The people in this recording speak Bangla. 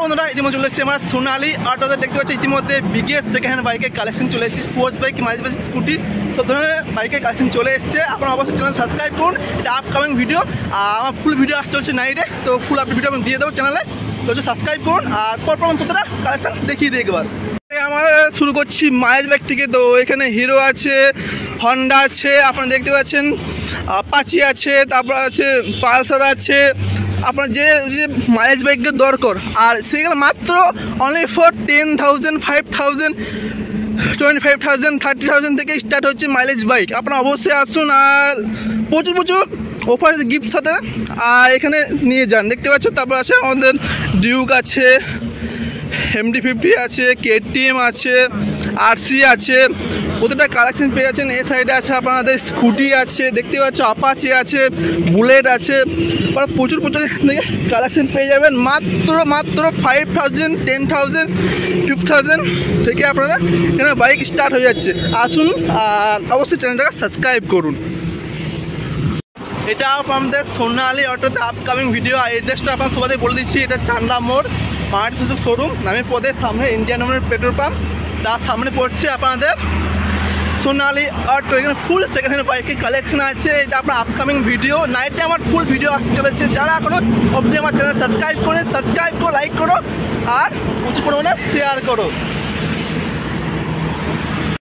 বন্ধুরা ইতিমধ্যে চলে এসেছে আমরা সোনালী অটোতে দেখতে পাচ্ছি ইতিমধ্যে বিগেস্ট সেকেন্ড হ্যান্ড বাইকের কালেকশন চলে এসেছে sports bike mileage bike scooty সব ধরনের বাইকের কালেকশন চলে এসেছে। আপনারা অবশ্যই চ্যানেল সাবস্ক্রাইব করুন, এটা আপকামিং ভিডিও আমার ফুল ভিডিও আসতে চলছে নাইটে, তো ফুল আপডেট ভিডিও আমি দিয়ে দেবো চ্যানেলে, তো সাবস্ক্রাইব করুন আর পরপর প্রতিটা কালেকশন দেখিয়ে দিয়ে একবার। আমরা শুরু করছি মাইলেজ বাইক থেকে। তো এখানে হিরো আছে, হন্ডা আছে, আপনারা দেখতে পাচ্ছেন অ্যাপাচি আছে, তারপর আছে পালসার আছে, আপনার যে যে মাইলেজ বাইকটা দরকার আর সেগুলো মাত্র অনলি ফর 10,000, 5,000, 25,000, 30,000 থেকে স্টার্ট হচ্ছে মাইলেজ বাইক। আপনারা অবশ্যই আসুন আর প্রচুর প্রচুর অফার গিফট সাথে আর এখানে নিয়ে যান। দেখতে পাচ্ছ তারপর আছে আমাদের ডিউক আছে, MD-50 আছে, KTM আছে, RC আছে, প্রতিটা কালেকশন পেয়ে যাচ্ছেন। এই সাইডে আছে আপনাদের স্কুটি আছে, দেখতে পাচ্ছ অ্যাপাচি আছে, বুলেট আছে, প্রচুর প্রচুর থেকে কালেকশন পেয়ে যাবেন মাত্র 5,000, 10,000, 50,000 থেকে আপনারা এখানে বাইক স্টার্ট হয়ে যাচ্ছে। আসুন আর অবশ্যই চ্যানেলটাকে সাবস্ক্রাইব করুন। এটা আমাদের সোনালী অটোতে আপকামিং ভিডিও। এড্রেসটা আপনার সবাই বলে দিচ্ছি, এটা চান্দা মোড় মারুতি সুজুকি শোরুম নামে পদের সামনে ইন্ডিয়ান নামের পেট্রোল পাম্প, তার সামনে পড়ছে আপনাদের সোনালী অটো। এখানে ফুল সেকেন্ড হ্যান্ড বাইকের কালেকশন আছে। এটা আপনার আপকামিং ভিডিও, নাইটে আমার ফুল ভিডিও আসতে চলেছে। যারা এখনও অবধি আমার চ্যানেল সাবস্ক্রাইব করে লাইক করো আর প্রচুর পরিমাণে শেয়ার করো।